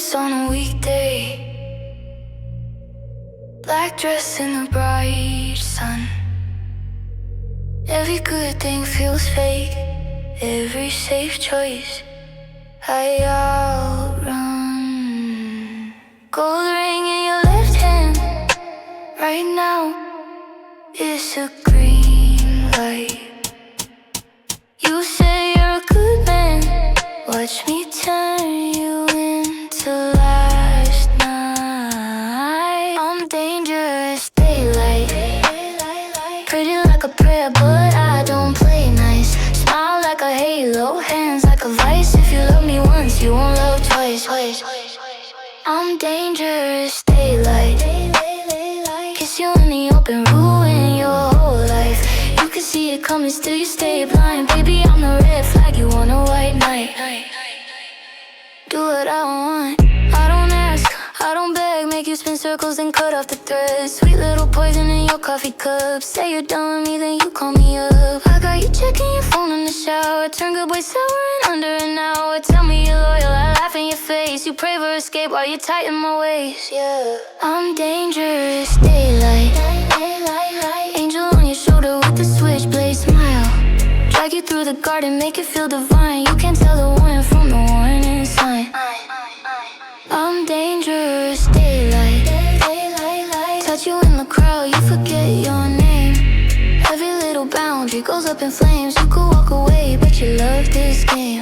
It's on a weekday, black dress in the bright sun. Every good thing feels fake, every safe choice I outrun. Gold ring in your left hand, right now it's a green light. You say you're a good man, watch me turn you into last night. I'm dangerous daylight, pretty like a prayer but I don't play nice. Smile like a halo, hands like a vice. If you love me once, you won't love twice. I'm dangerous daylight, kiss you in the open, ruin your whole life. You can see it coming, still you stay blind. Baby, I'm the red flag, you want a white knight. Do what I want, I don't ask, I don't beg. Make you spin circles and cut off the threads. Sweet little poison in your coffee cup. Say you're done with me, then you call me up. I got you checking your phone in the shower. Turn good boy sour in under an hour. Tell me you're loyal, I laugh in your face. You pray for escape while you tighten my waist. Yeah, I'm dangerous daylight, angel on your shoulder with the switchblade smile. Drag you through the garden, make it feel divine. You can't tell the warning from the warning sign. I'm dangerous daylight, touch you in the crowd, you forget your name. Every little boundary goes up in flames. You could walk away, but you love this game.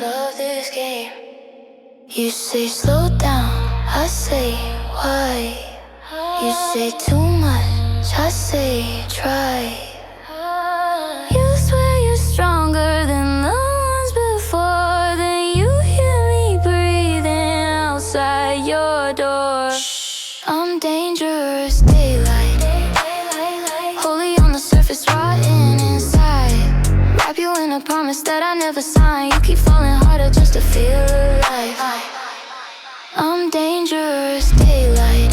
You say slow down, I say why. You say too much, I say try. You swear you're stronger than the ones before. Then you hear me breathing outside your door. I'm dangerous daylight, holy on the surface, rotten inside. Wrap you in a promise that I never signed. You keep falling harder just to feel alive. I'm dangerous daylight,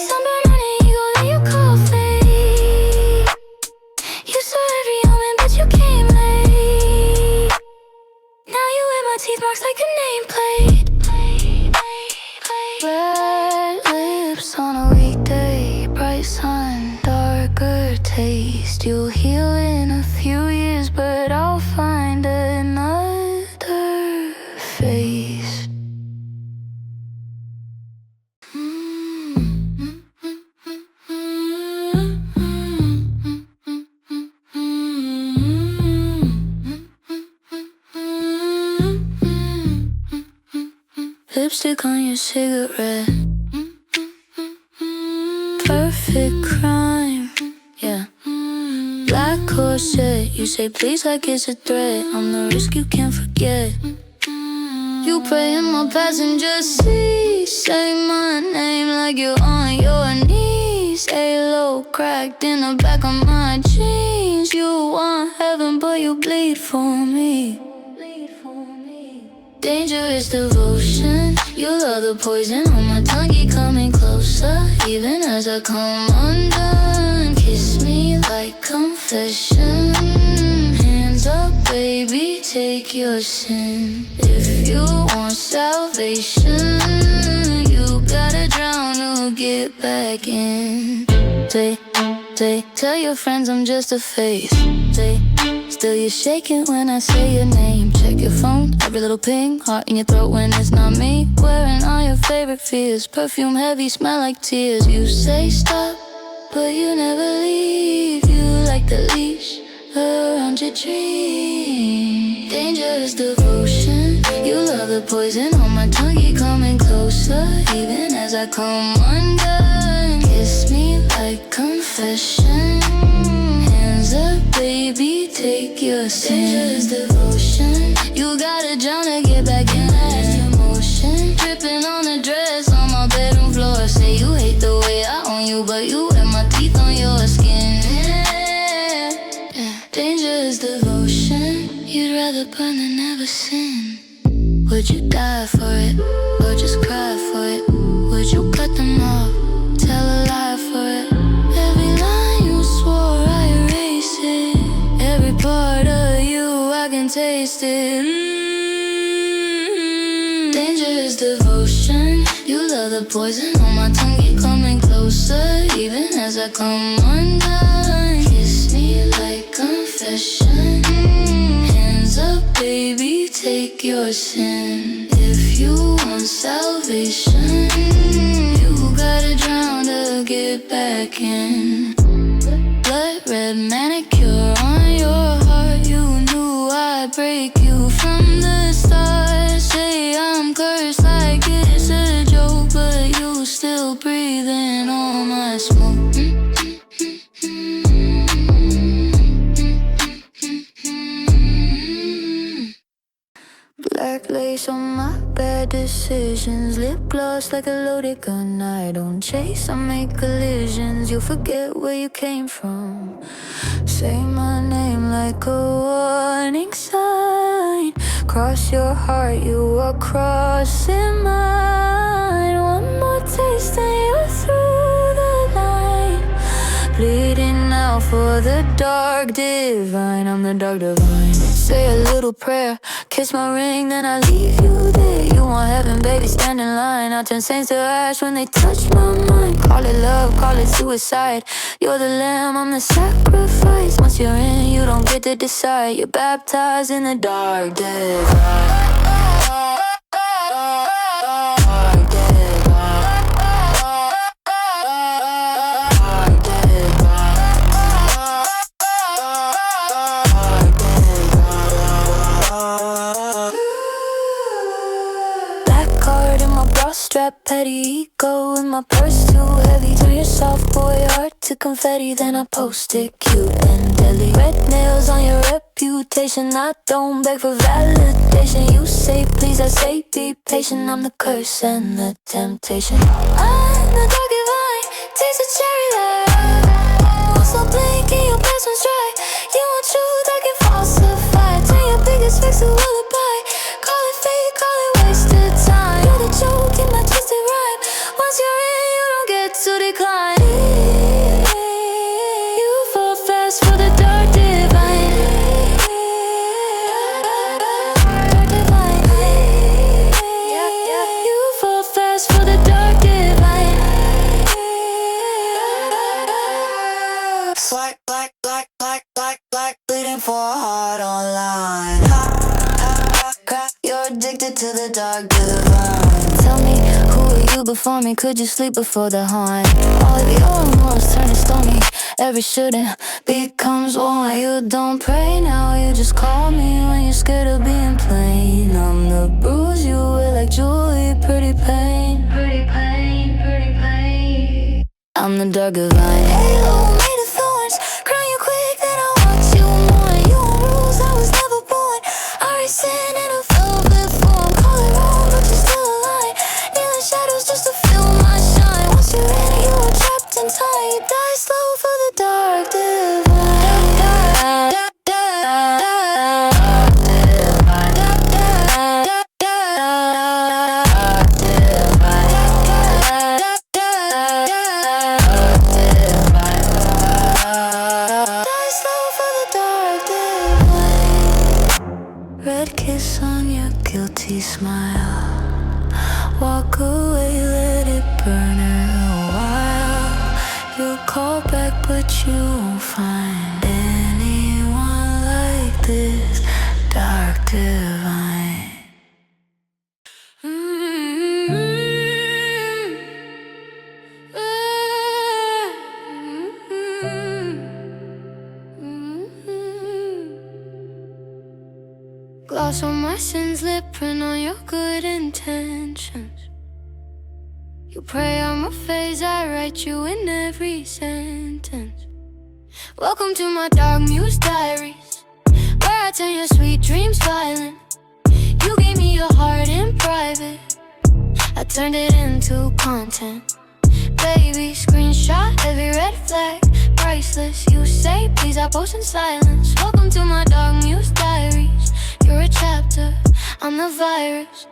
sunburn on an eagle, then you call fate. You saw every omen, but you came late. Now you wear my teeth marks like a nameplate. Red lips on a weekday, bright sun, darker taste. You'll heal in a few years, but I'll find another face. Lipstick on your cigarette, perfect crime, yeah. Black corset, you say please like it's a threat. I'm the risk you can't forget. You pray in my passenger seat, say my name like you're on your knees. Halo cracked in the back of my jeans. You want heaven but you bleed for me. Dangerous devotion, you love the poison on my tongue, keep coming closer. Even as I come undone, kiss me like confession. Hands up, baby, take your sin. If you want salvation, you gotta drown to get back in. Tell your friends I'm just a face. Still you're shaking when I say your name. Check your phone, every little ping. Heart in your throat when it's not me. Wearing all your favorite fears. Perfume heavy, smell like tears. You say stop, but you never leave. You like the leash around your dream. Dangerous devotion, you love the poison on my tongue, keep coming closer. Even as I come undone, kiss me like confession. Hands up, baby, take your sin. Dangerous devotion, you gotta drown to get back in. Last emotion, dripping on the dress on my bedroom floor. Say you hate the way I own you, but you wear my teeth on your skin. Yeah. Dangerous devotion, you'd rather burn than never sin. Would you die for it, or just cry for it? Would you cut them off, tell a lie for it? Every line you swore, I erase it. Every part of you, I can taste it. Dangerous devotion, You love the poison on my tongue, keep coming closer, even as I come undone. Kiss me like confession. Hands up, baby, take your sin. If you want salvation, you gotta drown to get back in. Blood red manicure on your heart. You knew I'd break you from the start. Say I'm cursed like it's a joke, but you still breathing on my smoke. Black lace on my bad decisions. Lip gloss like a loaded gun. I don't chase, I make collisions. You forget where you came from. Say my name like a warning sign. Cross your heart, you are crossing mine. One more taste and you're through the line. Bleeding out for the dark divine. I'm the dark divine. Say a little prayer, kiss my ring, then I leave you there. You want heaven, baby, stand in line. I turn saints to ash when they touch my mind. Call it love, call it suicide. You're the lamb, I'm the sacrifice. Once you're in, you don't get to decide. You're baptized in the dark divine. Strap petty ego in my purse too heavy. Turn your soft boy heart to confetti, then I post it cute and deadly. Red nails on your reputation. I don't beg for validation. You say please, I say be patient. I'm the curse and the temptation. I'm the dark divine, taste of cherry light. Also blinking, your best one's dry. You want truth, I can falsify. Turn your biggest fix to a lullaby. Call it fate, call it wasted time. You're the joke in my twisted rhyme. Once you're in, you don't get to decline. You fall fast for the dark divine. Dark divine. You fall fast for the dark divine. Black, black, black, black, black, black, bleeding for a heart online. You're addicted to the dark divine. Tell me, who were you before me? Could you sleep before the horn? All of your remorse turning stormy. Every shouldn't becomes one. You don't pray now, you just call me when you're scared of being plain. I'm the bruise you wear like jewelry, pretty pain. Pretty pain, pretty pain. I'm the dark divine. Halo made of thorns, crown you quick, then I want you more. You on rules, I was never born. I sin in a velvet form. Call it wrong, but you're still alive. Kneeling shadows just to feel my shine. Once you're in, you are trapped in time. You die slow for the dark divine. Dark divine. Red kiss on your guilty smile. Walk away, let it burn a while. You'll call back, but you won't find anyone like this dark divine. Gloss on my sins, lip print on your good intentions. You pray on my face, I write you in every sentence. Welcome to my dark muse diaries, where I turn your sweet dreams violent. You gave me your heart in private, I turned it into content. Baby, screenshot every red flag, priceless. You say please, I post in silence. Welcome to my dark muse diaries. You're a chapter, I'm the virus.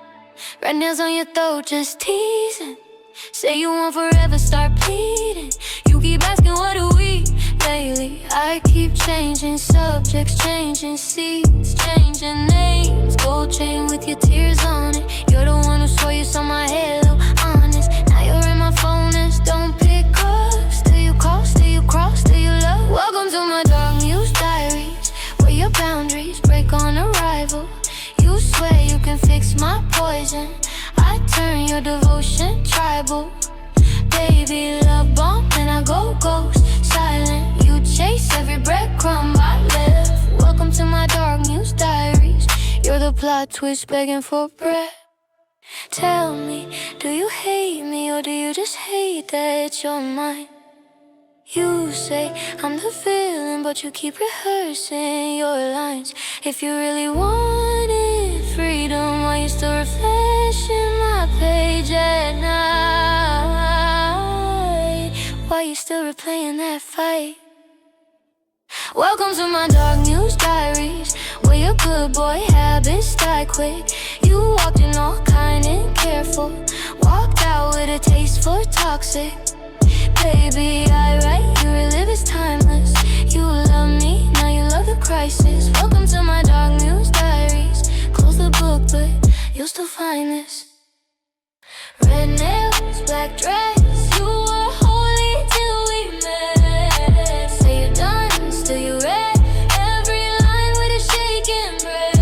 Red nails on your throat, just teasing. Say you want forever, start pleading. You keep asking what do we daily. I keep changing subjects, changing seats, changing names. Gold chain with your tears on it. You're the one who swore you saw my halo on it. turn your devotion tribal. Baby, love bomb, and I go ghost. Silent, you chase every breadcrumb I left. Welcome to my dark news diaries. You're the plot twist begging for bread. Tell me, do you hate me or do you just hate that you're mine? You say I'm the villain, but you keep rehearsing your lines. If you really wanted freedom, why you still refreshing my page at night? Why you still replaying that fight? Welcome to my dark news diaries, where your good boy habits die quick. You walked in all kind and careful, walked out with a taste for toxic. Baby, I write, you relive, it's timeless. You love me, now you love the crisis. Welcome to my dark news diaries. Close the book, but you'll still find this. Red nails, black dress, you were holy till we met. Say you're done, still you read every line with a shaking breath.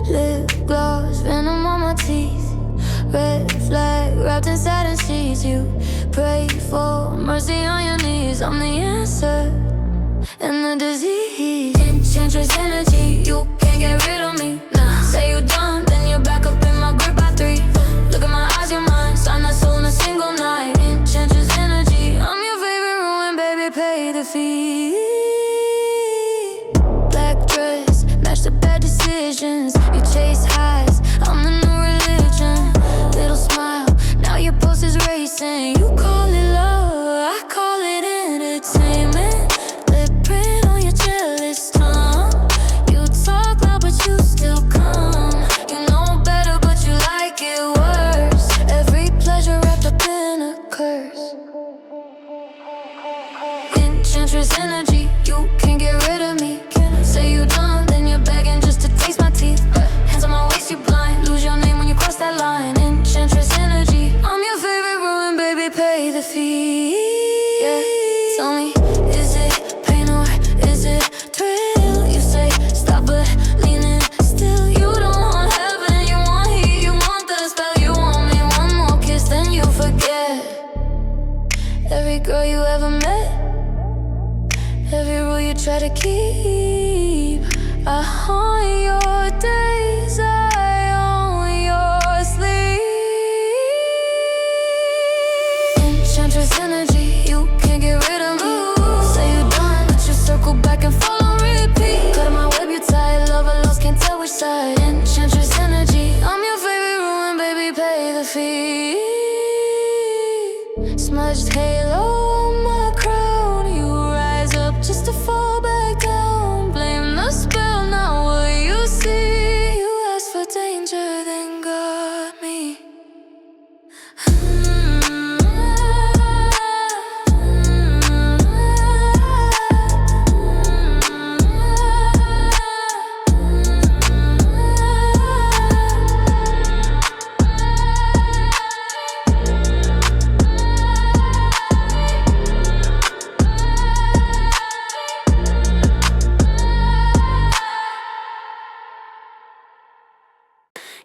Lip gloss, venom on my teeth. Red flag wrapped in satin sheets. You pray for mercy on your knees. I'm the answer and the disease. Enchantress energy, you can't get rid of me. Nah, say you done, then you're back up in my grip by 3. Look at my eyes, your mind, sign that soul in a single night. Enchantress energy, I'm your favorite ruin, baby, pay the fee. Black dress, match the bad decisions. You chase highs, I'm the new religion. Little smile, now your pulse is racing. You call it love, I call it entertainment. Lip print on your jealous tongue. You talk loud but you still come. You know better but you like it worse. Every pleasure wrapped up in a curse. Enchantress energy, you can't get rid of me. Say you done, then you're begging just to taste my teeth. Hands on my waist, you blind, lose your name when you cross that line. Enchantress energy, I'm your favorite ruin, baby, pay the fee. Yeah, tell me, is it pain or is it thrill? You say stop but leaning still. You don't want heaven, you want heat, you want the spell. You want me one more kiss, then you forget every girl you ever met, every rule you try to keep. I haunt your days, I own your sleep. Enchantress energy, you can't get rid of me. Say you done, but you circle back and fall on repeat. Cut my web, you tight, lover lost, can't tell which side. Enchantress energy, I'm your favorite ruin, baby, pay the fee. Smudged halo on my crown, you rise up just to fall back down. Blame the spell, now what you see. You asked for danger, then got me.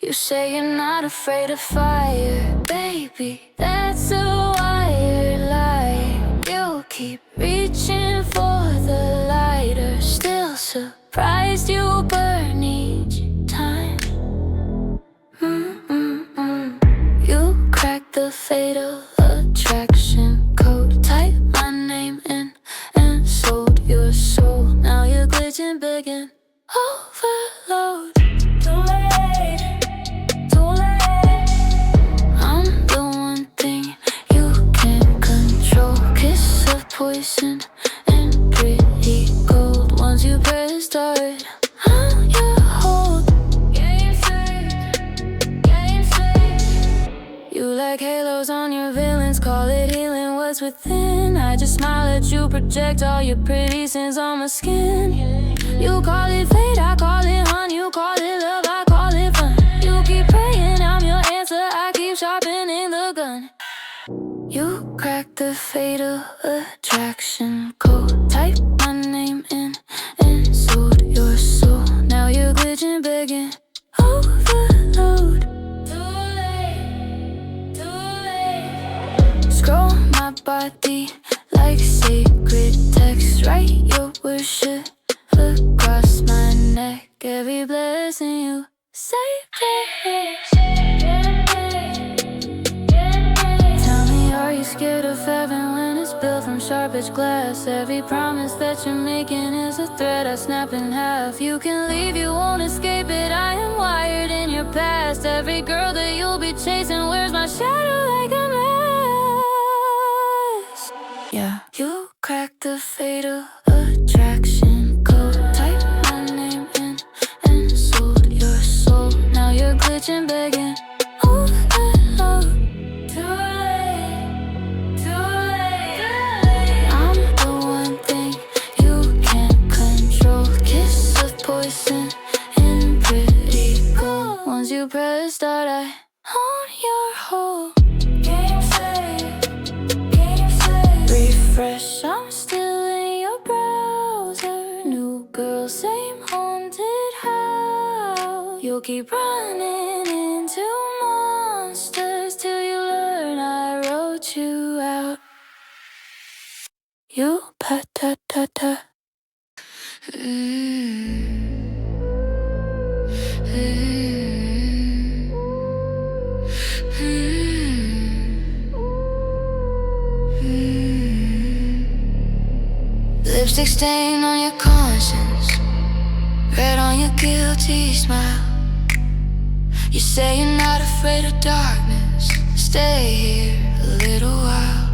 You say you're not afraid of fire, baby, that's a wired lie. You keep reaching for the lighter, still surprised you burn each time. You cracked the fatal attraction code, type my name in and sold your soul. Now you're glitching, begging, overload. Too late. I'm the one thing you can't control. Kiss of poison and pretty gold. Once you press start, on your hold. Game set. You like halos on your villains, call it healing what's within. I just smile at you, project all your pretty sins on my skin. You call it fate, I call it hun. You call it love, I call it fun. You keep praying, I'm your answer, I keep sharpening the gun. You crack the fatal attraction code. Type my name in and sold your soul. Now you're glitching, begging, overload. Too late. Scroll my body like sacred text. Write your worship across my neck. Every blessing you say. Are you scared of heaven when it's built from sharp edged glass? Every promise that you're making is a thread I snap in half. You can leave, you won't escape it, I am wired in your past. Every girl that you'll be chasing wears my shadow like a mask. Yeah, you cracked the fatal attraction code. Type my name in and sold your soul. Now you're glitching, begging, overload. Once you press start, I own your whole. Game set. Refresh, I'm still in your browser. New girl, same haunted house. You'll keep running into monsters till you learn I wrote you out. You pa-ta-ta-ta. Lipstick stain on your conscience, red on your guilty smile. You say you're not afraid of darkness, stay here a little while.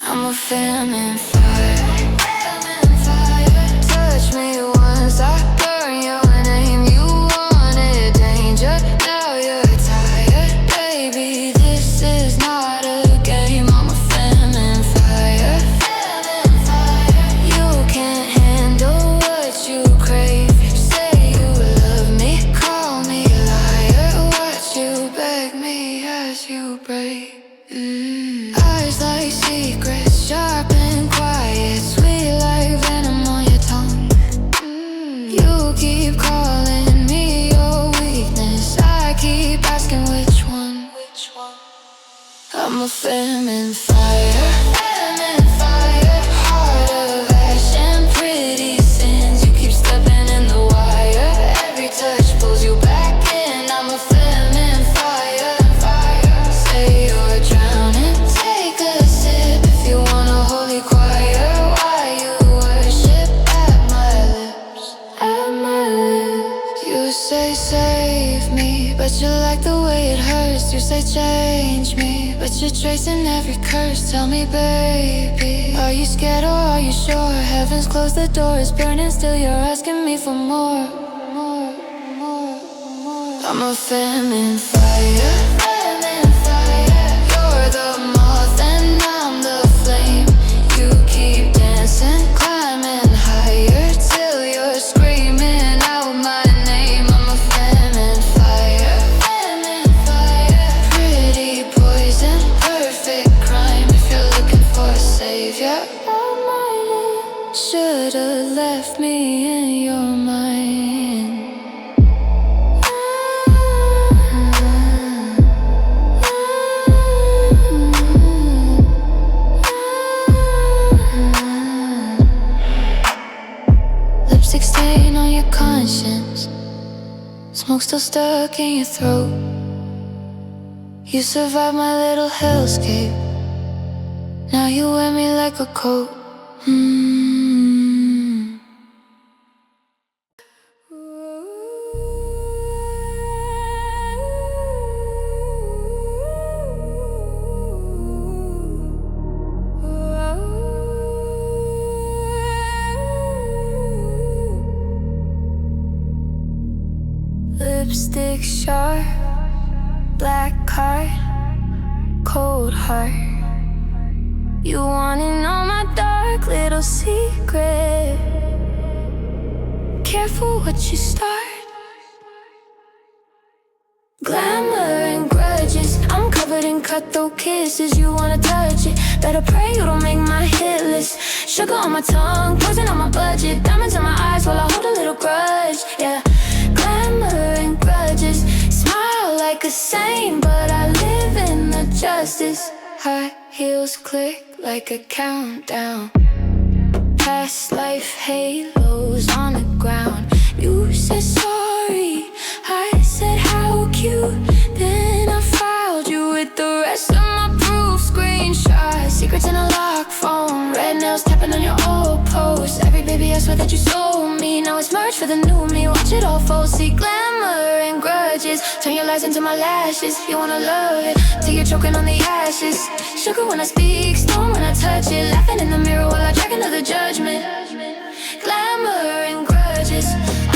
I'm a feminine fire. Touch me once, I burn your name. You wanted danger, now you're tired. Baby, this is not a game. I'm a feminine fire. You can't handle what you crave. Say you love me, call me a liar. Watch you beg me as you break. Eyes like secrets, sharp and quiet, sweet like venom on your tongue. You keep calling me your weakness, I keep asking which one. I'm a feminine fire. Heart of ash and pretty sins. You keep stepping in the wire, every touch pulls you back in. I'm a feminine fire. Say you're drowning, take a sip if you want a holy choir. Why you worship at my lips, You say save me, but you like the way it hurts. You say change me, but you're tracing every curse. Tell me, baby, are you scared or are you sure? Heaven's closed, the door is burning, still you're asking me for more. I'm a feminine fire. You're the moth and I'm the flame. You keep dancing, climbing higher till you're screaming out my name. I'm a feminine fire. Pretty poison, perfect crime. If you're looking for a savior, should've left me in your mind. Lipstick stain on your conscience, smoke still stuck in your throat. You survived my little hellscape, now you wear me like a coat. lipstick sharp, black card, cold heart. You wanna know my dark little secret? Careful what you start. Glamour and grudges, I'm covered in cutthroat kisses. You wanna touch it, better pray you don't make my hit list. Sugar on my tongue, poison on my budget. Diamonds in my eyes while I hold a little grudge. Yeah, glamour and grudges. Smile like a saint, but I live in the justice. High heels click like a countdown. Past life halos on the ground. You said sorry, I said how cute. Then I filed you with the rest of my proof. Screenshots, secrets in a lock phone. Red nails tapping on your old post. Every baby I swear that you sold me. Now it's merged for the new me. Watch it all fold. See glamour and grudges. Turn your lies into my lashes. You wanna love it till you're choking on the ashes. Sugar when I speak, stone when I touch it. Laughing in the mirror while I drag another judgment. Glamour and grudges.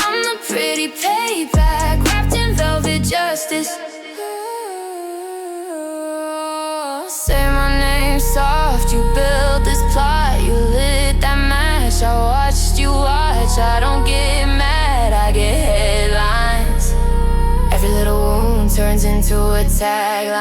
I'm the pretty payback wrapped in velvet justice. Say my name soft, you built this plot. You lit that match, I watched you watch. I don't get mad, I get headlines. Every little wound turns into a tagline.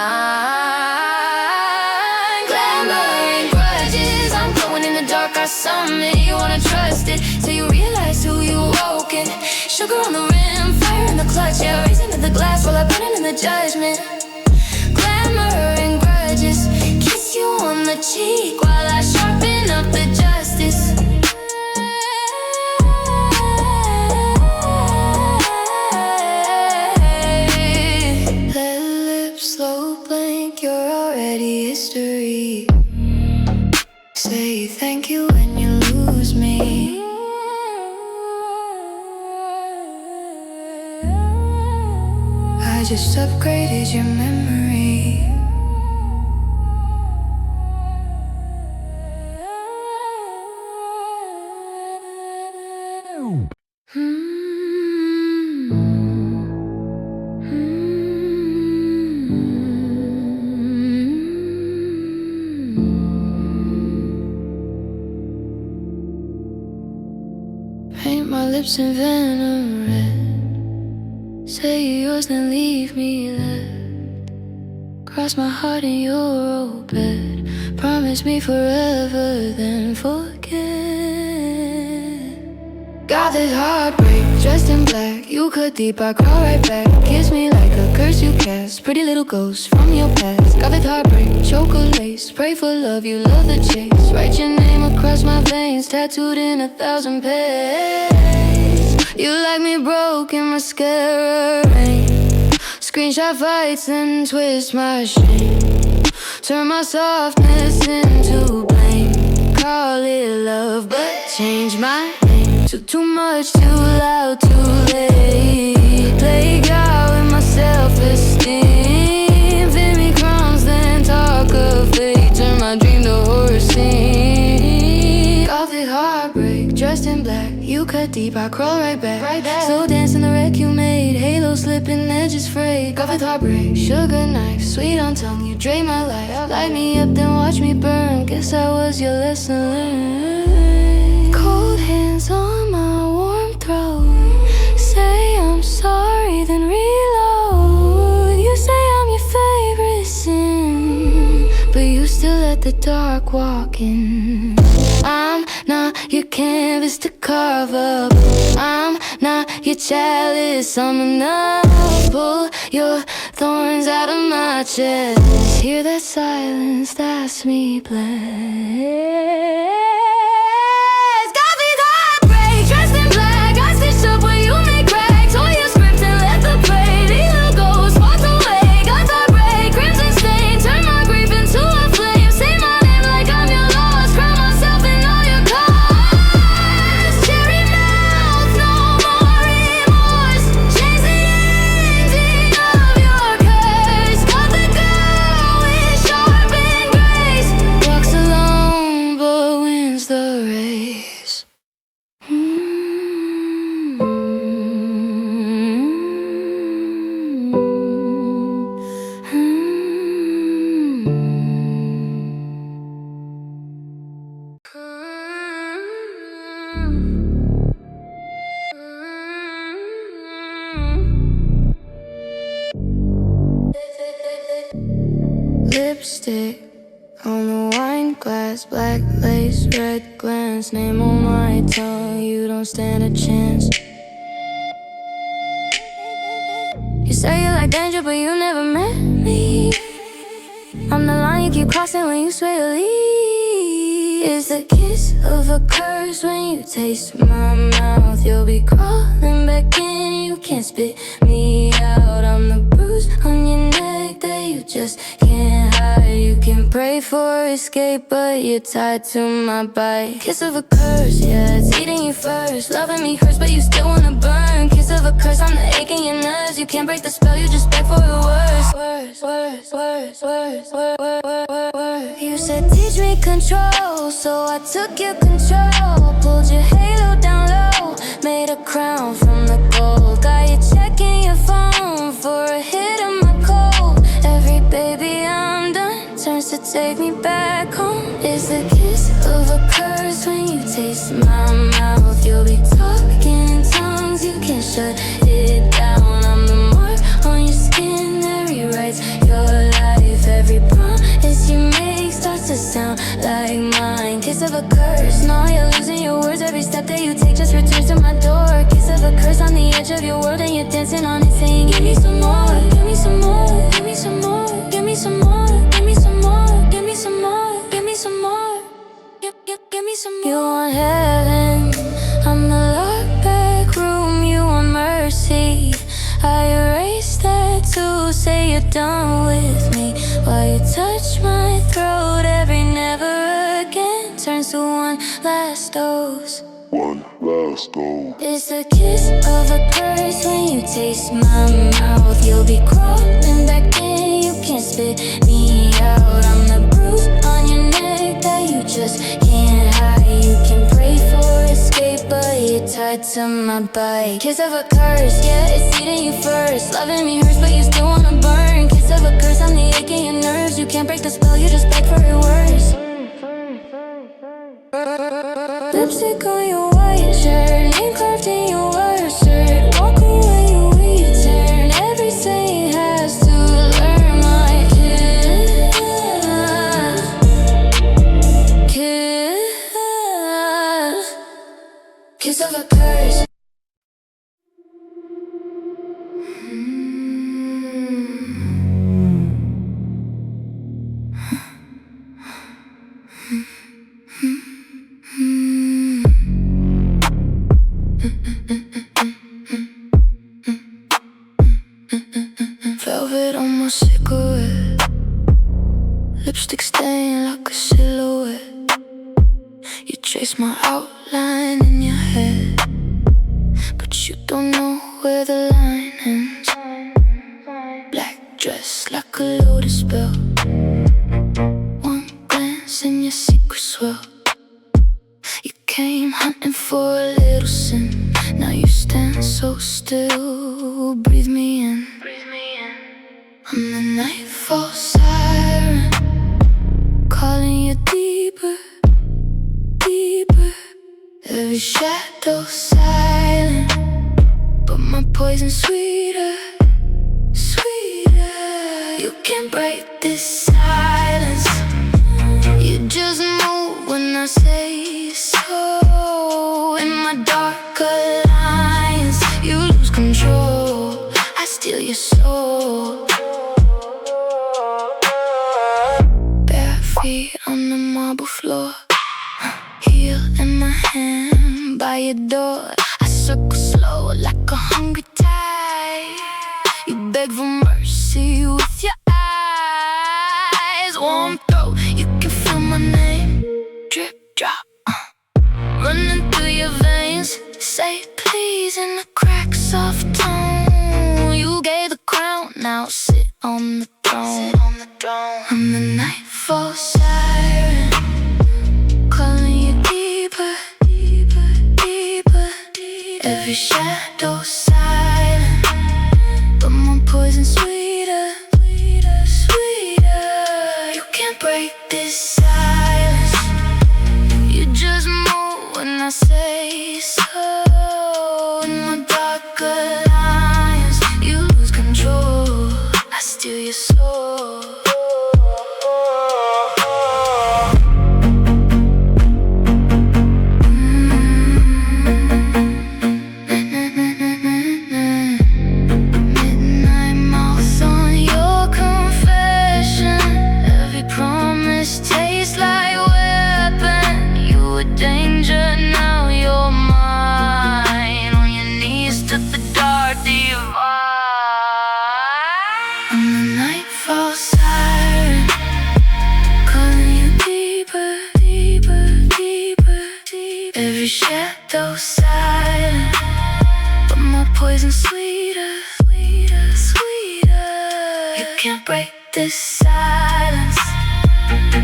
Glamour and grudges, I'm glowing in the dark, I summon. You wanna trust it till you realize who you woken. Sugar on the rim, fire in the clutch. Yeah, raising to the glass while I burn it in the judgment. Glamour and grudges, kiss you on the cheek while I sharpen up the justice. Let lips slow blink, you're already history. Say thank you when you lose me. I just upgraded your memory. Paint my lips in venom red. Say you're yours, then leave me left. Cross my heart in your old bed. Promise me forever, then forget. Got this heartbreak, dressed in black. You cut deep, I crawl right back. Kiss me like a curse you cast. Pretty little ghost from your past. Got this heartbreak, chocolate lace. Pray for love, you love the chase. Write your name across my veins, tattooed in 1,000 pages. You like me broken, mascara rain. Screenshot fights and twist my shame. Turn my softness into blame. Call it love, but change my name. Too much, too loud, too late. Play God with my self-esteem. Feed me crumbs, then talk of fate. Turn my dream to horror scene. Gothic heartbreak, dressed in black. You cut deep, I crawl right back. Slow dance in the wreck you made. Halo slipping, edges frayed. Gothic heartbreak, sugar knife. Sweet on tongue, you drain my life. Light me up, then watch me burn. Guess that was your lesson learned. Cold hands on my warm throat. Say I'm sorry, then reload. You say I'm your favorite sin, but you still let the dark walk in. I'm not your canvas to carve up. I'm not your chalice, I'm enough. Pull your thorns out of my chest. Hear that silence, that's me blessed. The lipstick on the wine glass, black lace, red glance, name on my tongue, you don't stand a chance. You say you like danger, but you never met me. I'm the line you keep crossing when you sway to leave. It's the kiss of a curse when you taste my mouth. You'll be crawling back in, you can't spit me out. I'm the bruise on your neck that you just can't hide. You can pray for escape, but you're tied to my bite. Kiss of a curse, yeah, it's eating you first. Loving me hurts, but you still wanna burn. Kiss of a curse, I'm the ache in your nerves. You can't break the spell, you just beg for the worst. Worse. You said teach me control, so I took your control. Pulled your halo down low, made a crown from the gold. Got you checking your phone for a hit of my cold. Every baby I'm done turns to take me back home. It's the kiss of a curse when you taste my mouth. You'll be talking in tongues, you can't shut it down. I'm the mark on your skin that rewrites your life. Every promise you make starts to sound like mine. Kiss of a curse, now you're losing your words. Every step that you take just returns to my door. Kiss of a curse on the edge of your world, and you're dancing on it, saying give me some more, give me some more, give me some more, give me some more, give me some more, give me some more, give me some more, give me some more. You want heaven, I'm the locked back room. You want mercy, I erase that too. Say you're done with me while you touch my throat. Every never again turns to one last dose. One last go. It's the kiss of a curse when you taste my mouth. You'll be crawling back in, you can't spit me out. I'm the bruise on your neck that you just can't hide. You can pray for escape, but you're tied to my bite. Kiss of a curse, yeah, it's eating you first. Loving me hurts, but you still wanna burn. Kiss of a curse, I'm the ache in your nerves. You can't break the spell, you just beg for it worse. Lipstick on your white shirt, name carved in your worst shirt. Walk away, you return. Everything has to learn my kiss of a curse. Velvet on my cigarette, lipstick stain like a silhouette. You trace my outline in your head, but you don't know where the line ends. Black dress like a lotus spell, one glance and your secret swell. You came hunting for a little sin, now you stand so still. Breathe me in, I'm the nightfall siren, calling you deeper, deeper. Every shadow silent, but my poison sweeter, sweeter. You can't break this silence, you just move when I say so. In my dark alliance, you lose control, I steal your soul. Bare feet on the marble floor, heel in my hand by your door. I circle slow like a hungry tide. You beg for mercy with your eyes. Warm throat, you can feel my name. Drip drop, running through your veins. Say please in the cracks of tone. You gave the crown, now sit on the throne. I'm the nightfall siren, calling you deeper, deeper, deeper. Every shadow silent, but my poison sweeter, sweeter. You can't break this silence, you just move when I say so. In my dark alliance, you lose control, I steal your soul. poison sweeter, sweeter, sweeter. You can't break this silence.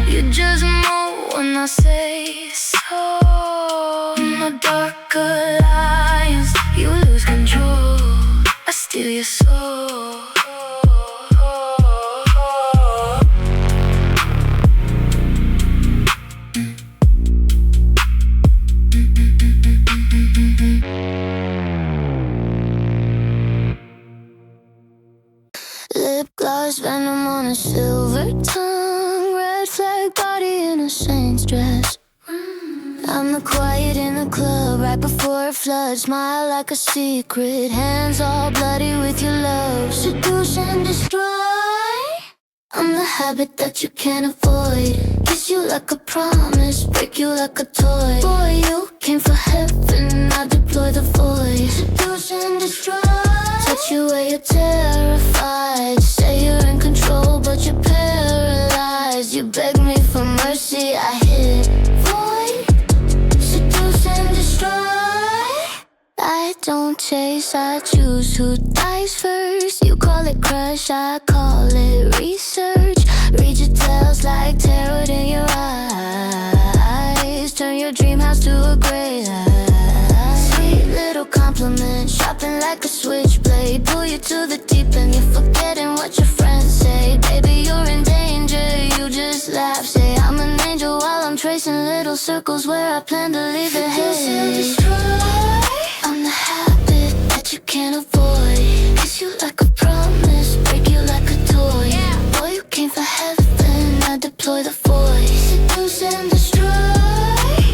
You just move when I say so. No dark alliance. You lose control, I steal your soul. Lip gloss, venom on a silver tongue. Red flag body in a saint's dress. I'm the quiet in the club right before it floods. Smile like a secret, hands all bloody with your love. Seduce and destroy. I'm the habit that you can't avoid. Kiss you like a promise, break you like a toy. Boy, you came for heaven, I deploy the void. Seduce and destroy. Touch you where you're terrified. Say you're in control, but you're paralyzed. You beg me for mercy, I hit void. Seduce and destroy. I don't chase, I choose who dies first. You call it crush, I call it research. Read your tales like tarot in your eyes. Turn your dream house to a gray light. Sweet little compliment, shopping like a switchblade. Pull you to the deep end, you're forgetting what your friends say. Baby, you're in danger, you just laugh. Say I'm an angel while I'm tracing little circles where I plan to leave it. Seduce and destroy. I'm the habit that you can't avoid. Kiss you like a promise, break you like a toy. Boy, you came for heaven, I deploy the voice. Seduce and destroy.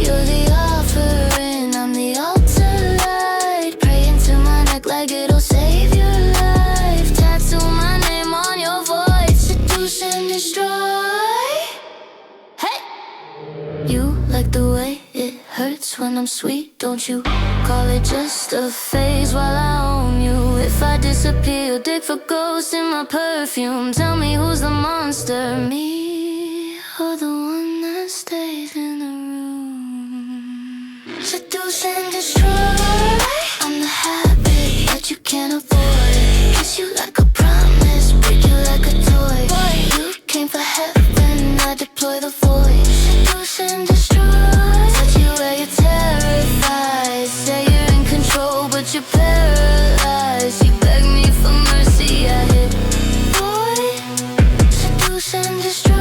You're the offering, I'm the altar light. Praying to my neck like it'll save your life. Tattoo my name on your voice. Seduce and destroy. Hey! You like the way it hurts when I'm sweet, don't you? Call it just a phase while I own you. If I disappear, you'll dig for ghosts in my perfume. Tell me who's the monster, me or the one that stays in the room? Seduce and destroy. I'm the habit that you can't avoid. Kiss you like a promise, break you like a toy. Boy, you came for heaven, I deploy the voice. Seduce and destroy. Touch you where you're terrified. Say you're in control, but you're paralyzed. You beg me for mercy, I hit void. Seduce and destroy.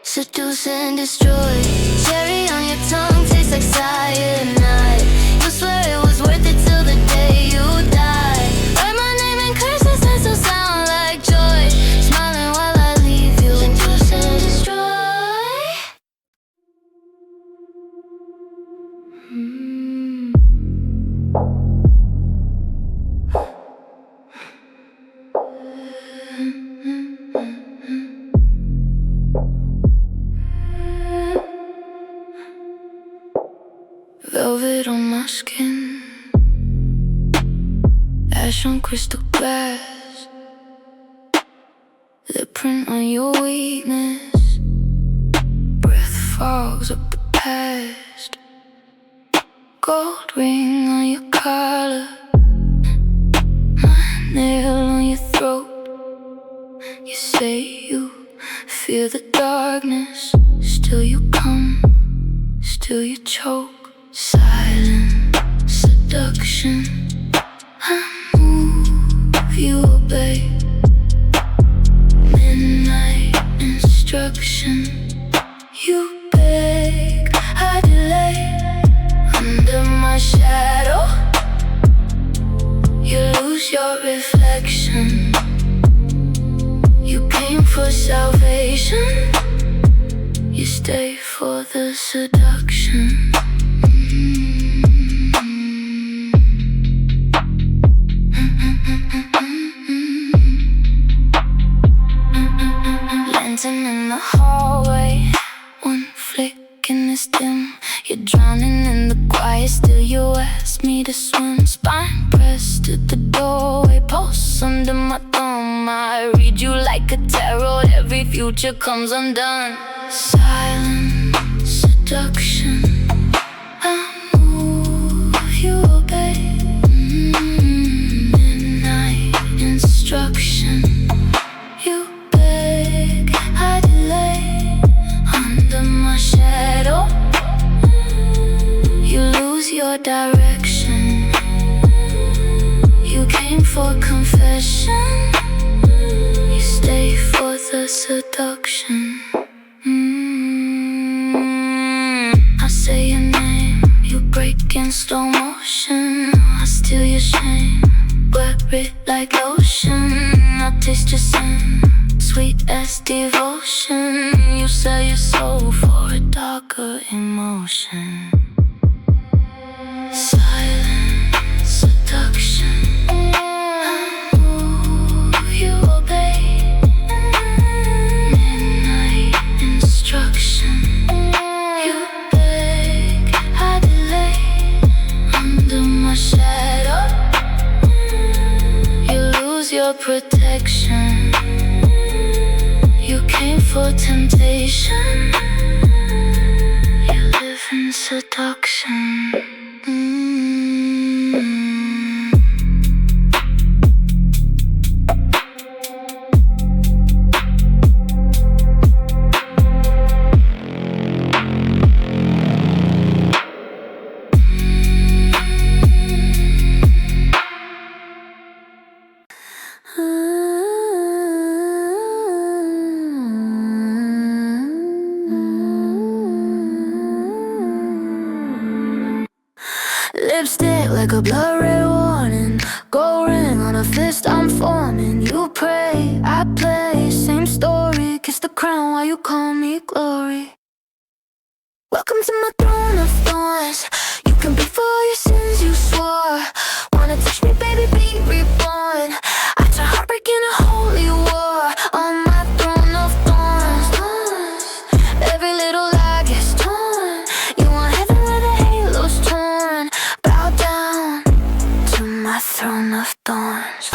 Seduce and destroy. Cherry on your tongue tastes like cyanide. You swear it was worth it till the day you die. Write my name in curses that still sound like joy. Smiling while I leave you. Seduce and destroy. Velvet on my skin, ash on crystal glass, the print on your weakness, breath fogs up the past, gold ring on your collar, my nail on your throat. You say you fear the darkness, still you come, still you choke. Silent seduction, I move, you obey. Midnight instruction, you beg, I delay. Under my shadow, you lose your reflection. You came for salvation, you stay for the seduction. Lantern in the hallway, one flick and it's dim. You're drowning in the quiet, still you ask me to swim. Spine pressed at the doorway, pulse under my thumb. I read you like a tarot, every future comes undone. Silent seduction, I move, you obey. You came for confession, you stay for the seduction. I say your name, you break in slow motion. I steal your shame, wear it like lotion. I taste your sin, sweet as devotion. You sell your soul for a darker emotion. Silent seduction, I move, you obey. Midnight instruction, you beg, I delay. Under my shadow, you lose your protection. You came for temptation, you live in seduction. Lipstick like a blood red warning, gold ring on a fist I'm forming. You pray, I play, same story. Kiss the crown while you call me glory. Welcome to my throne of thorns. You can pay for all your sins you swore. Wanna touch me, baby, be reborn. I turn heartbreak into holy war. On my throne of thorns, every little lie gets torn. You want heaven where the halo's torn. Bow down to my throne of thorns.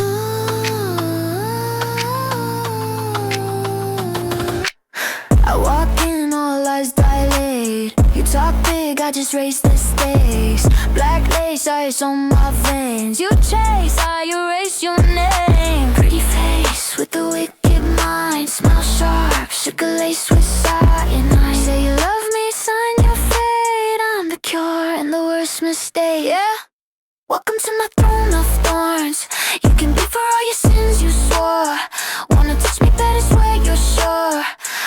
I walk in, all eyes dilate. You talk big, I just raise the stakes. Black lace, ice on my veins. You chase, I erase your name. Pretty face with the wicked mind. Smile sharp, sugar lace with cyanide. Say you love me, sign your fate. I'm the cure and the worst mistake. Yeah. Welcome to my throne of thorns. You can pay for all your sins you swore. Wanna touch me better, swear you're sure.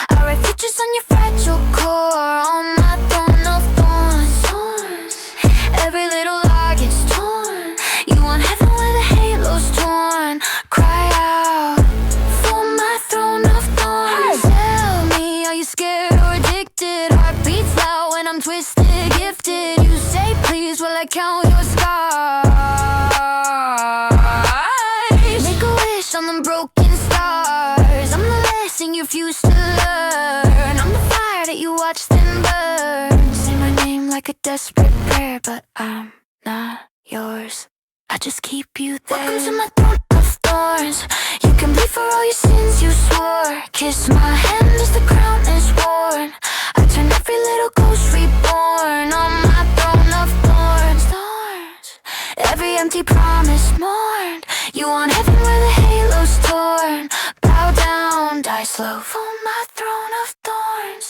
I write pictures on your fragile core. On my throne of thorns, every little lie gets torn. You want heaven where the halo's torn. Cry out for my throne of thorns. Tell me, are you scared or addicted? Heart beats loud when I'm twisted, gifted. You say please while I count your scars. Make a wish on them broken stars. I'm the lesson you refuse to learn. I'm the fire that you watch then burn. Say my name like a desperate prayer, but I'm not yours. I just keep you there. Welcome to my throne of thorns. You can bleed for all your sins you swore. Kiss my hand as the crown is worn. I turn every little ghost reborn. On my throne of thorns, every empty promise mourned. You want heaven where the halo's torn. Bow down, die slow for my throne of thorns.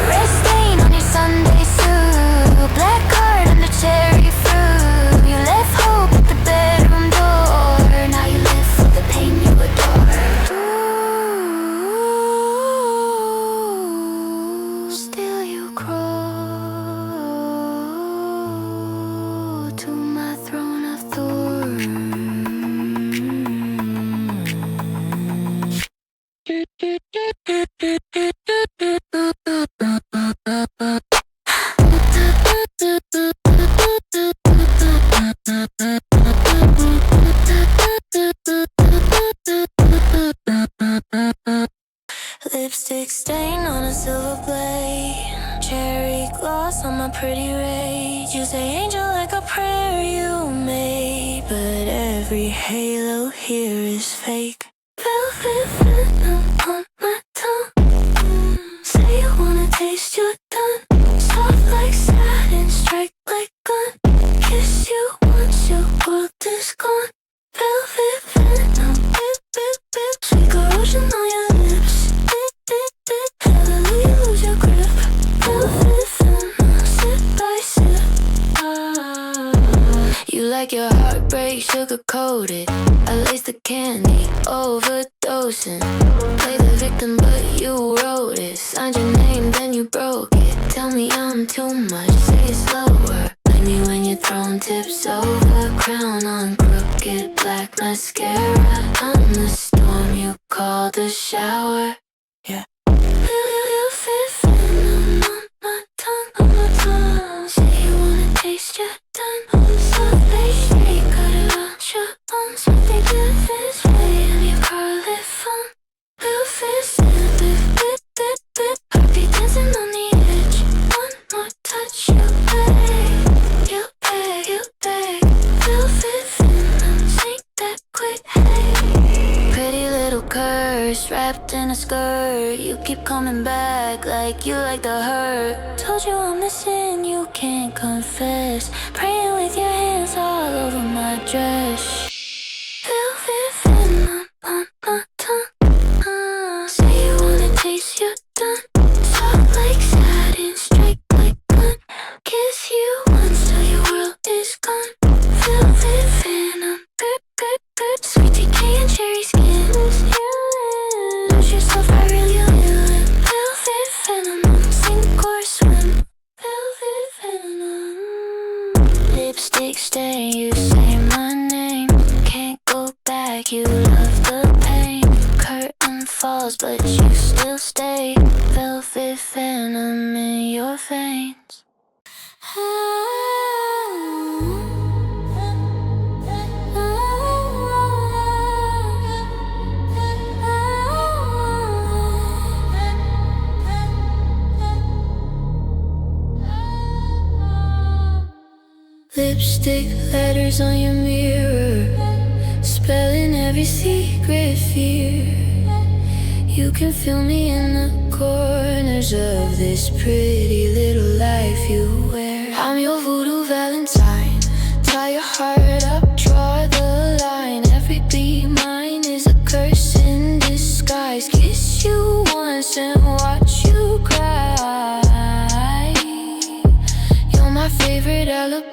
Red stain on your Sunday suit. Black card under cherry fruit. You left hope at the bedroom door. Now you live for the pain you adore. Still you crawl to my throne of thorns. Lipstick stain on a silver blade. Cherry gloss on my pretty raid. You say angel like a prayer you made, but every halo here is fake. Velvet venom on my tongue. Say you wanna taste your tongue. Soft like satin, strike like gun. Kiss you once your world is gone. Velvet venom, bip, bip, bip. Sweet corrosion on your lips. overdosing. Play the victim, but you wrote it. Signed your name, then you broke it. Tell me I'm too much, say it slower. Like me when your throne tips over. Crown on crooked black mascara. I'm the storm you call the shower. Yeah. You fit venom on my tongue, on my tongue. Say you wanna taste your done. So they say cut it out your bones. What they do this way, and you call it fun. You fit venom, bit. Heartbeat dancing on the edge. One more touch, you pay. You pay. You fit venom, sink that quick, hey. Pretty little curse wrapped in a skirt. You keep coming back like you like the hurt. Told you I'm the sin you can't confess. Praying with your hands all over my dress. Velvet venom on my tongue. Say you wanna taste your done. Soft like satin, strike like gun. Kiss you once till your world is gone. Velvet venom, good. Sweet decay and cherry skin. Lose yourself, I really will. Velvet venom, sink or swim. Velvet venom. Lipstick stain, you say my name. Can't go back, you love the pain. Curtain falls, but you still stay. Velvet venom in your veins. Lipstick letters on your mirror, spelling every secret fear. You can feel me in the corners of this pretty little life you wear. I'm your voodoo Valentine. Tie your heart up, draw the line. Every beat mine is a curse in disguise. Kiss you once and watch you cry. You're my favorite alibi.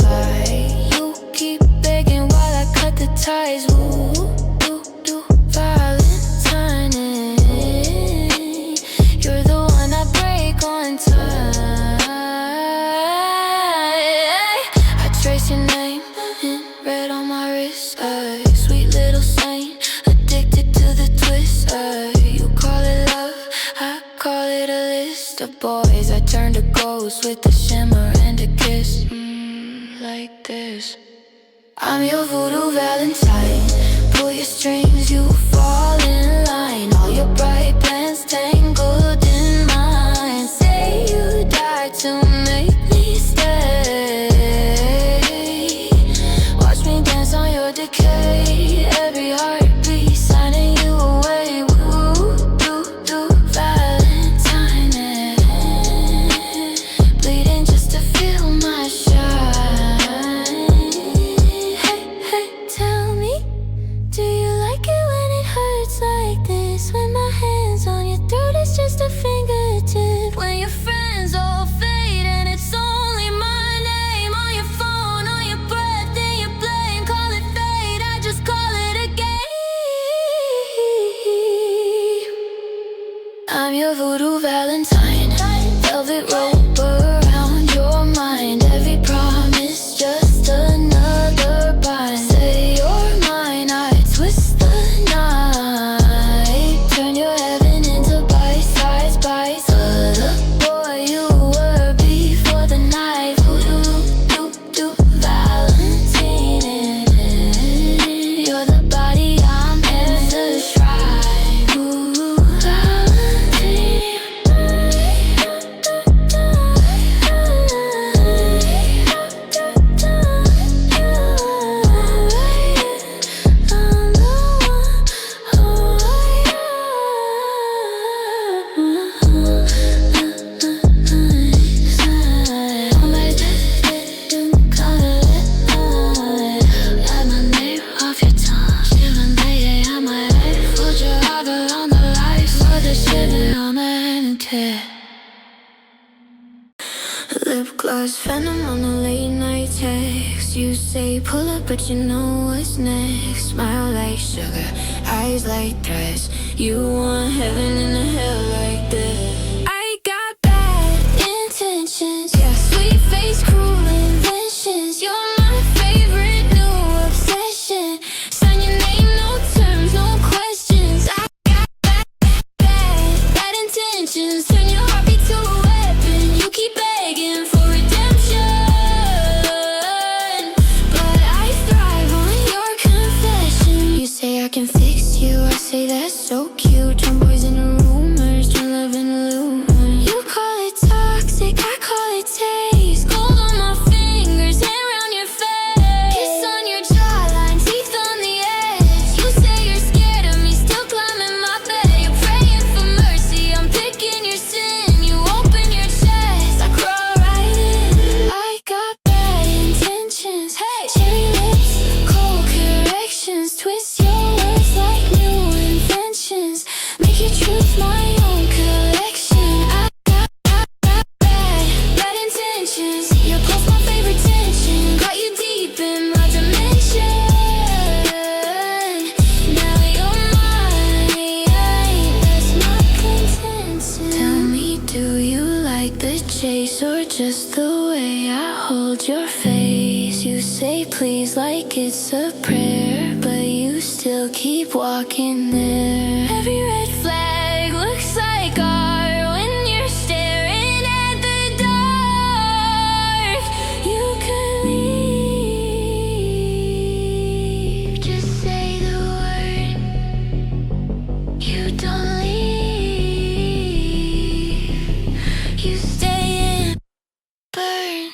You keep begging while I cut the ties. Ooh, do Valentine. You're the one I break on time. I trace your name in red on my wrist. Sweet little saint, addicted to the twist. You call it love, I call it a list of boys I turn to ghosts with a shimmer and a kiss. Like this. I'm your voodoo Valentine. Pull your strings, you fall in line. All your bright plans tangled in mine. Say you died to make me stay. Watch me dance on your decay. Every heartbeat signing you away. Woo, do Valentine. Bleeding just to feel my shine. Hey, tell me, do you like it when it hurts like this? When my hands on your throat, it's just a fingertip. When your friends all fade and it's only my name on your phone, on your breath, and you blame. Call it fate, I just call it a game. I'm your voodoo Valentine. Velvet rope around your mind. Every promise just another bind. Say you're mine, I twist the night. Turn your heaven into bite-sized bites. The boy you were before the night. Do Valentine. You're the body I'm in the shrine. Ooh, Valentine. Lip gloss, venom on the late night text. You say pull up, but you know what's next. Smile like sugar, eyes like threats. You want heaven and a hell like that. I got bad intentions, yeah. Sweet face, cruel inventions. You're my favorite new obsession. Sign your name, no terms, no questions. I got bad intentions. Turn your heartbeat to a weapon. You keep begging for redemption, but I thrive on your confession. You say I can fix you, I say that's so cute. Turn poison to rumors, turn love into lumens. You call it toxic, I call it taste. Gold on my fingers, hand around your face. Kiss on your jawline, teeth on the edge. You say you're scared of me, still climbing my bed. You're praying for mercy, I'm picking your sin. You open your chest, I crawl right in. I got bad intentions, hey. Cherry lips, cold corrections. Twist your words like new inventions. Make your truth my own collection. I got bad intentions. Your pulse my favorite tension. Got you deep in my dimension. Now you're mine, that's my contention. Tell me, do you like the chase or just the way I hold your face? You say please like it's a prayer, but you still keep walking there. Every red flag looks like art when you're staring at the dark. You could leave, just say the word. You don't leave, you stay and burn.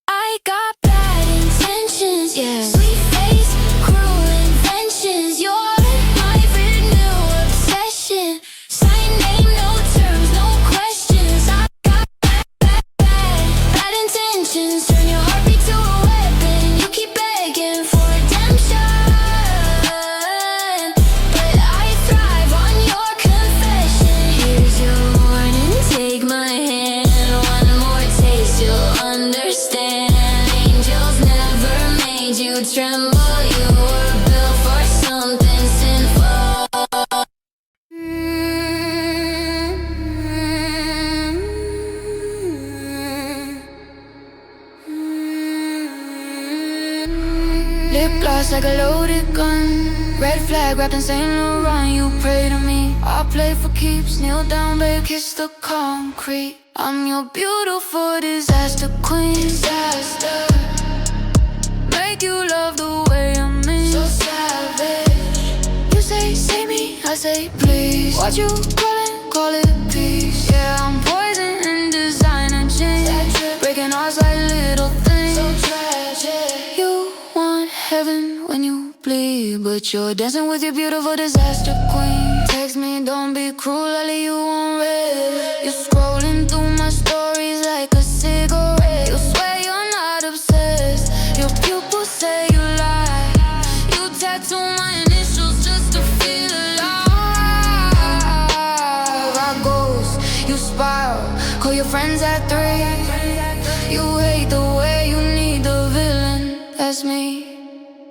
I got bad intentions, yeah. Sweet face, cruel inventions. You're my favorite new obsession. Sign name, no terms, no questions. I got bad intentions. Turn your heartbeat to a weapon. You keep begging for redemption, but I thrive on your confession. Here's your warning, take my hand. One more taste, you'll understand. Angels never made you tremble. You were built for something sinful. Lip gloss like a loaded gun. Red flag wrapped in Saint Laurent. You pray to me, I'll play for keeps. Kneel down, babe, kiss the concrete. I'm your beautiful disaster queen. Disaster. Make you love the way I'm in. So savage. You say, save me, I say, please. What you call it peace. Yeah, I'm poison in designer jeans. Breaking hearts like little things. So tragic. You want heaven when you bleed, but you're dancing with your beautiful disaster queen. Text me, don't be cruel, I'll leave you on red. You're scrolling through my stories like a cigarette. You swear you're not obsessed. Your pupils say you lie. You tattoo my initials just to feel alive. I ghost, you spiral, call your friends at 3. You hate the way you need the villain, that's me.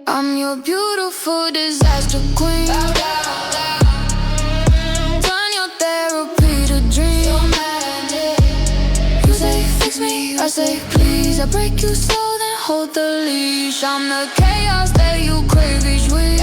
I'm your beautiful disaster queen. Turn your therapy to dream. You say fix me, I say please. I break you slow, then hold the leash. I'm the chaos that you crave each week.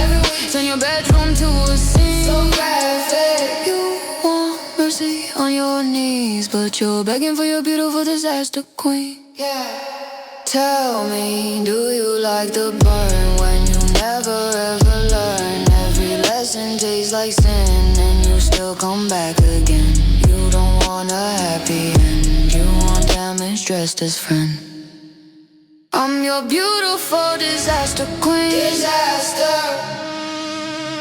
Turn your bedroom to a scene. So graphic. You want mercy on your knees, but you're begging for your beautiful disaster queen. Yeah. Tell me, do you like the burn when you never ever learn? Every lesson tastes like sin and you still come back again. You don't want a happy end, you want damage dressed as friend. I'm your beautiful disaster queen. Disaster.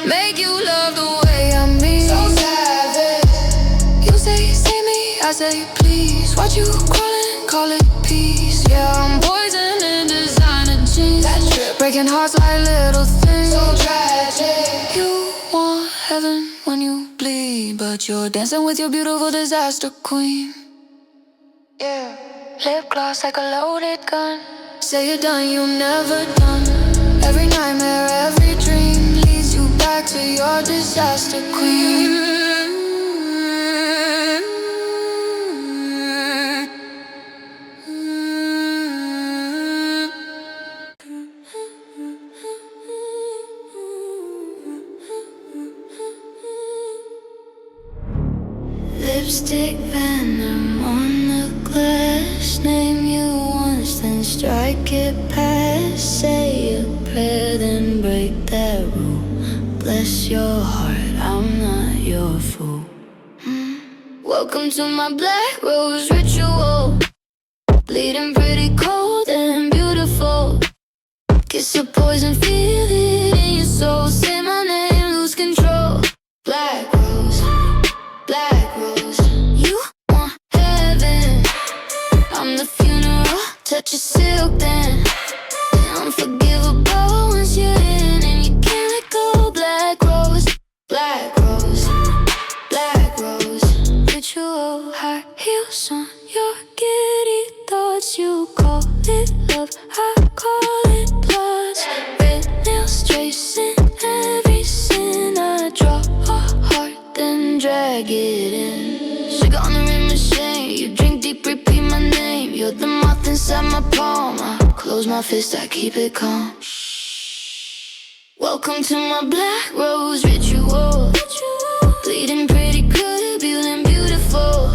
Make you love the way I mean. So savage. You say, save me, I say please. Watch you crawling, call it peace. Yeah, I'm poison in designer jeans. Breaking hearts like little things. So tragic. You want heaven when you bleed, but you're dancing with your beautiful disaster queen. Yeah. Lip gloss like a loaded gun. Say you're done, you never done. Every nightmare, every dream leads you back back to your disaster queen. Lipstick venom on the glass. Name you once, then strike it past. Say a prayer, then break that rule. Bless your heart, I'm not your fool. Welcome to my black rose ritual. Bleeding pretty cold and beautiful. Kiss the poison, feel it in your soul. Say my name, lose control. Black rose, black rose. You want heaven, I'm the funeral. Touch your silk then. Unforgivable once you're in and you can't let go. Black rose, black rose, black rose. Ritual, high heels on your giddy thoughts. You call it love, I call it plus. Red nails tracing every sin. I draw a heart, then drag it in. Sugar on the rim of shame. You drink deep, repeat my name. You're the moth inside my palm. I close my fist, I keep it calm. Welcome to my black rose ritual. Bleeding pretty good, feeling beautiful.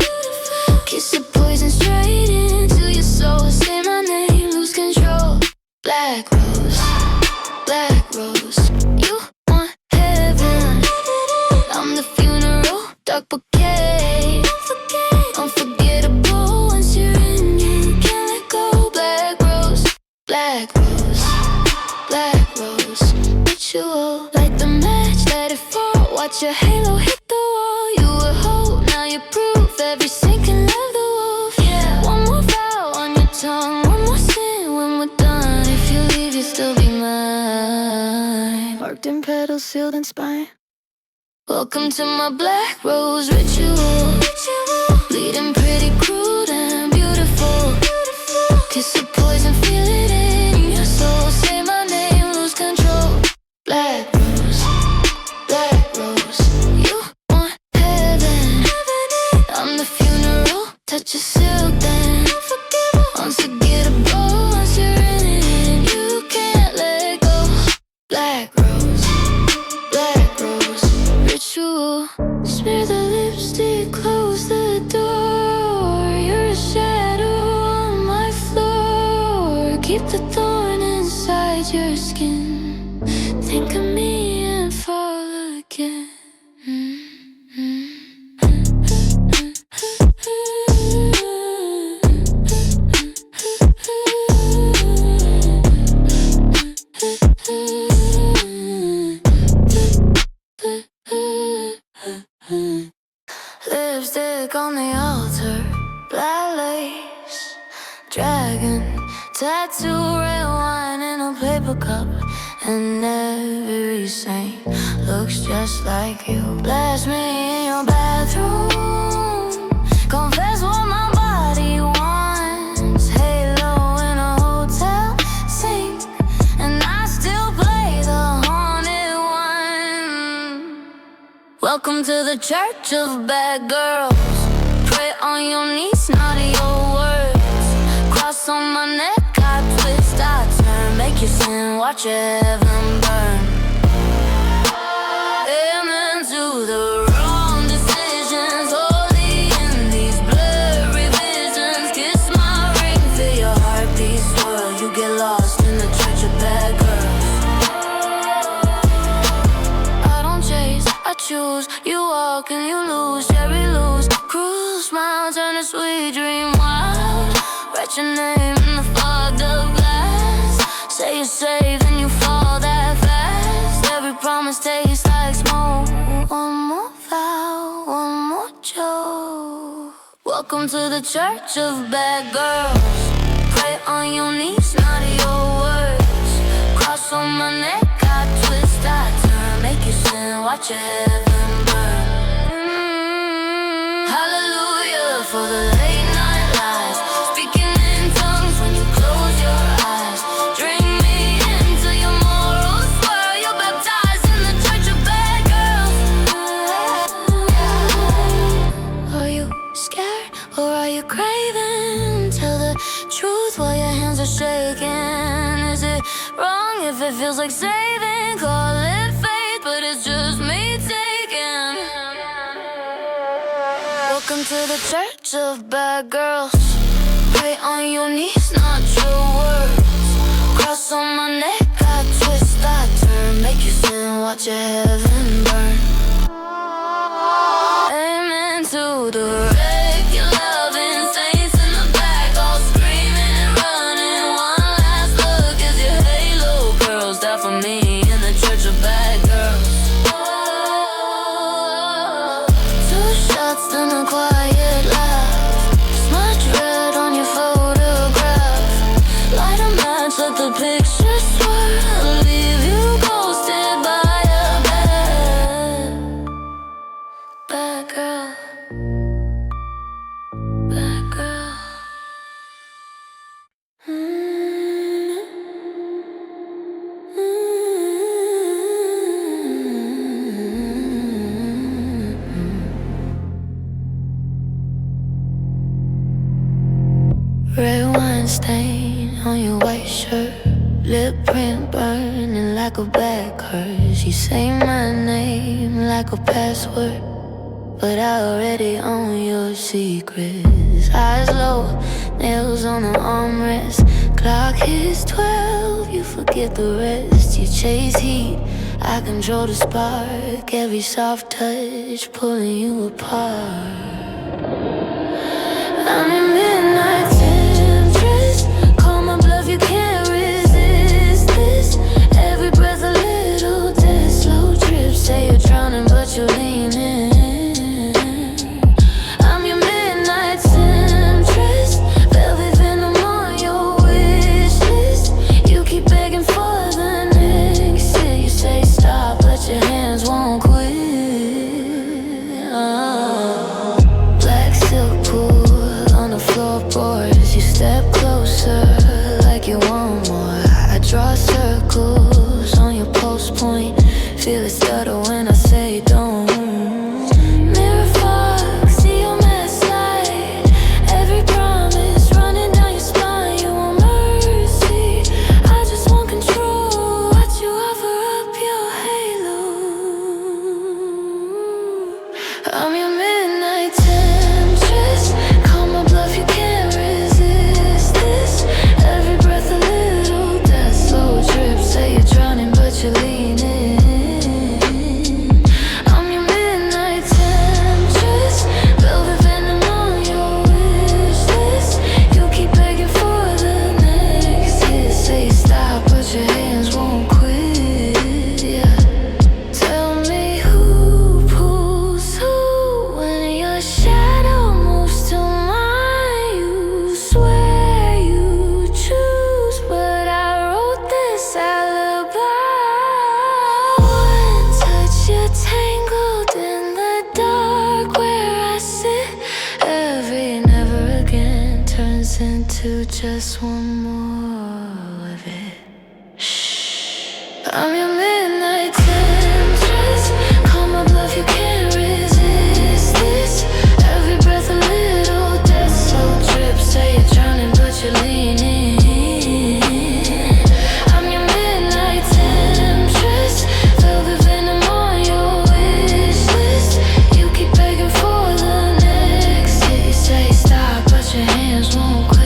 Kiss the poison straight into your soul. Say my name, lose control. Black rose, black rose. You want heaven, I'm the funeral. Dark bouquet, unforgettable once you're in. You can't let go. Black rose, black rose, black rose. Ritual, light the match, let it fall. Watch your halo hit the wall. You were hope, now you're proof. Every sin can love the wolf. Yeah, one more vow on your tongue, one more sin when we're done. If you leave, you'll still be mine. Marked in petals, sealed in spine. Welcome to my black rose ritual. Bleeding pretty crude and beautiful. Kiss the poison, feel it in your soul. Say my name, lose control. Black rose, black rose. You want heaven, I'm the funeral. Touch your silk then. Unforgettable once you're in it. You can't let go. Black rose, black rose. Ritual, smear the lipstick, close the door. You're a shadow on my floor. Keep the thorn inside your skin. Think of me and fall again. Lipstick on the altar, black lace, dragon, tattoo, red wine in a paper cup. And every saint looks just like you. Blast me in your bathroom, confess what my body wants. Halo in a hotel sink, and I still play the haunted one. Welcome to the church of bad girls. Pray on your knees, not your words. Cross on my neck, I twist, I turn. Make you sin, watch heaven burn. Amen to the wrong decisions. Holy in these blurry visions. Kiss my ring, feel your heartbeat swirl. You get lost in the church of bad girls. I don't chase, I choose. You walk and you lose, cherry loose. Cruise, smile, turn a sweet dream wild. Write your name in the fogged up glass. Say you're safe, then you fall that fast. Every promise tastes like smoke. One more vow, one more joke. Welcome to the church of bad girls. Pray on your knees, not your words. Cross on my neck, I twist, I turn. Make you sin, watch your heaven burn. Hallelujah for the late night lies. Speaking in tongues when you close your eyes. Drink me into your morals swirl. You're baptized in the church of bad. are shaking. Is it wrong if it feels like saving? Call it fate, but it's just me taking. Welcome to the church of bad girls. Pray on your knees, not your words. Cross on my neck, I twist, I turn. Make you sin, watch your heaven burn. Amen to the wreck. Your loving saints in the back, all screaming and running. One last look as your halo girls die for me in the church of bad girls. Two shots, then a quiet laugh. Smudge red on your photograph. Light a match, let the picture swirl. Leave you ghosted by a bad girl. Bad girl. Red wine stain on your white shirt. Lip print burning like a bad curse. You say my name like a password, but I already own your secrets. Eyes low, nails on the armrest. Clock hits 12, you forget the rest. You chase heat, I control the spark. Every soft touch pulling you apart. I'm in midnight temptress. Call my bluff, you can't resist this. Every breath a little death, slow drip. Say you're drowning but you're leaning. I'm your midnight temptress. Velvet venom on your wish list. You keep begging for the next hit. You say stop but your hands won't quit. Black silk pool on the floorboards. You step closer like you want more. I draw circles on your pulse point. Feel it stutter when I say don't. Mirror fog, see your mess slide. Every promise running down your spine. You want mercy, I just want control. Watch you offer up your halo. I'm your midnight temptress. Call my bluff, you can't resist this. Every breath a little death, slow drip. Say you're drowning but you're leaning. I'm your midnight temptress. Velvet venom on your wish list. You keep begging for the next hit. Say stop but your hands won't quit. Yeah. Tell me who pulls who when your shadow moves to mine. You swear you choose, but I wrote this alibi. One touch, you're tangled in the dark where I sit. Every never again turns into just one more of it. I'm your midnight temptress. Call my bluff, you can't resist this. Every breath a little death, slow drip. Say you're drowning but you're leaning. I'm your midnight temptress. Velvet venom on your wish list. You keep begging for the next hit. You say stop but your hands won't quit.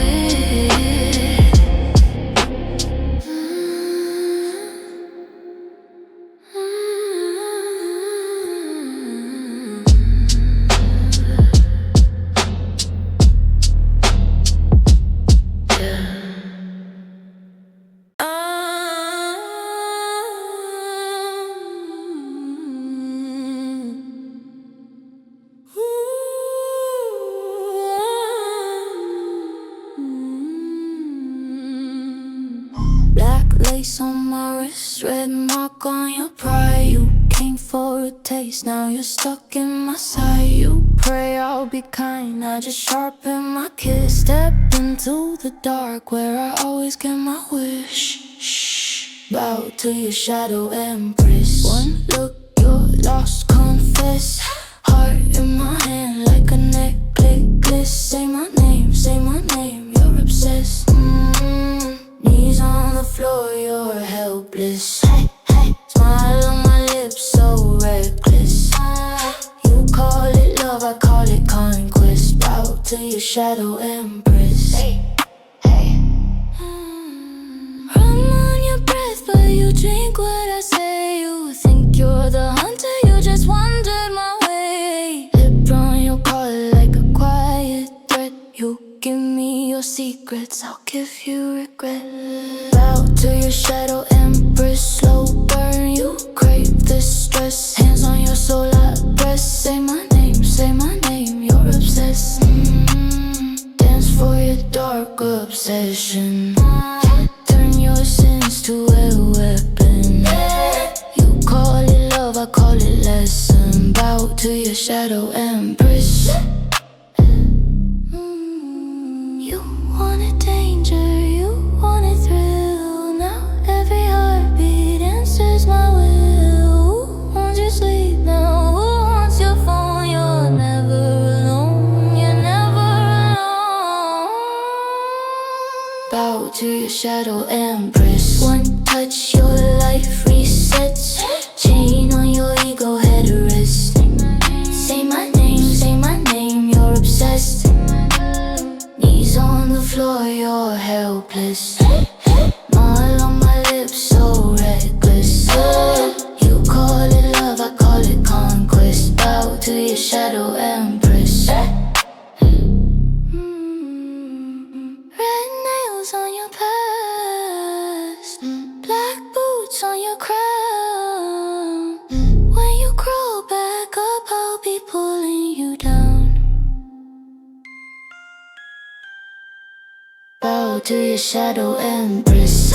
Black lace on my wrist, red mark on your pride. You came for a taste, now you're stuck in my side. You pray I'll be kind, I just sharpen my kiss. Step into the dark where I always get my wish. Bow to your shadow empress. One look, you're lost, confess. Heart in my hand like a necklace. Say my name, you're obsessed. helpless. Smile on my lips, so reckless. You call it love, I call it conquest. Bow to your shadow empress. Run on your breath, but you drink what I say. You think you're the hunter, you just wandered my way. Lip on your collar like a quiet threat. You give me your secrets, I'll give you regret. Bow to your shadow empress, slow burn. You crave the stress, hands on your soul I press. Say my name, you're obsessed. Dance for your dark obsession. Turn your sins to a weapon. You call it love, I call it lesson. Bow to your shadow empress. You wanted danger, you wanted thrill. Now every heartbeat answers my will. Who wants your sleep now? Who wants your phone? You're never alone, you're never alone. Bow to your shadow empress. One touch, your life resets. Chain on your ego, head rest. Say my name, you're obsessed. Knees on the floor, you're helpless. Smile on my lips, so reckless. You call it love, I call it conquest. Bow to your shadow empress. Red nails on your past, black boots on your crown. When you crawl back up, I'll be pulling you down. Bow to your shadow empress.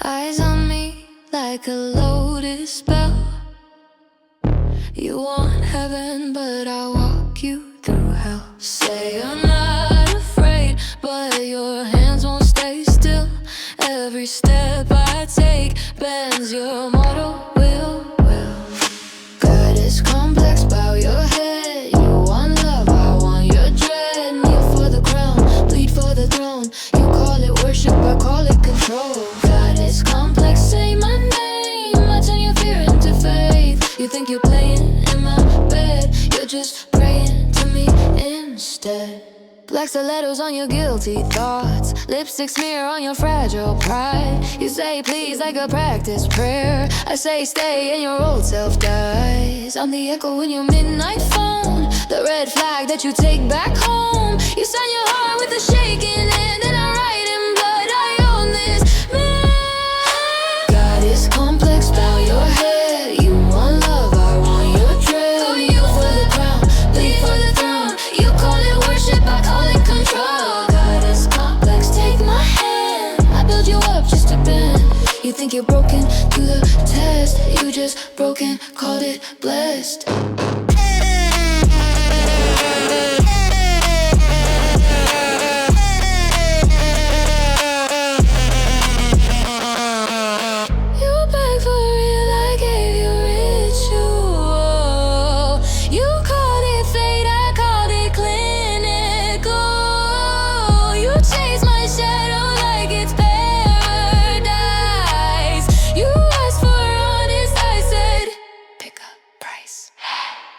Eyes on me like a loaded spell. You want heaven, but I'll walk you through hell. Say I'm not afraid, but your hands won't stay still. Every step I take bends your mortal will. God is complex, bow your head. You want love, I want your dread. Kneel for the crown, bleed for the throne. You call it worship, I call it control. God is complex, say my name. I turn your fear into faith. You think you're playing in my bed, you're just praying to me instead. Black stilettos on your guilty thoughts, lipstick smear on your fragile pride. You say please like a practice prayer. I say stay and your old self dies. I'm the echo in your midnight phone, the red flag that you take back home. You sign your heart with a shaking hand, and I write in blood, I own this man. God is complex, bow your head. You want love, I want your dread. You for the crown, bleed for the throne. You call it worship, I call it control. God is complex, take my hand. I build you up just to bend. You think you're broken, do the test. You just broken, called it blessed.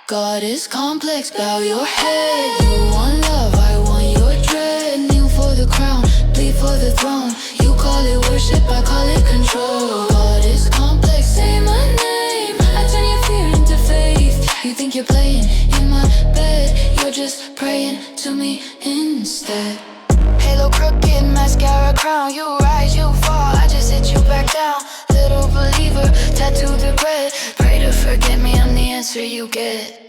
God is complex, bow your head. You want love, I want your dread. Kneel for the crown, bleed for the throne. You call it worship, I call it control. God is complex, say my name. I turn your fear into faith. You think you're playing in my bed, you're just praying to me instead. Halo crooked, mascara crown. You rise, you fall, I just hit you back down. Little believer, tattooed regret. Pray to forget me, I'm the answer you get.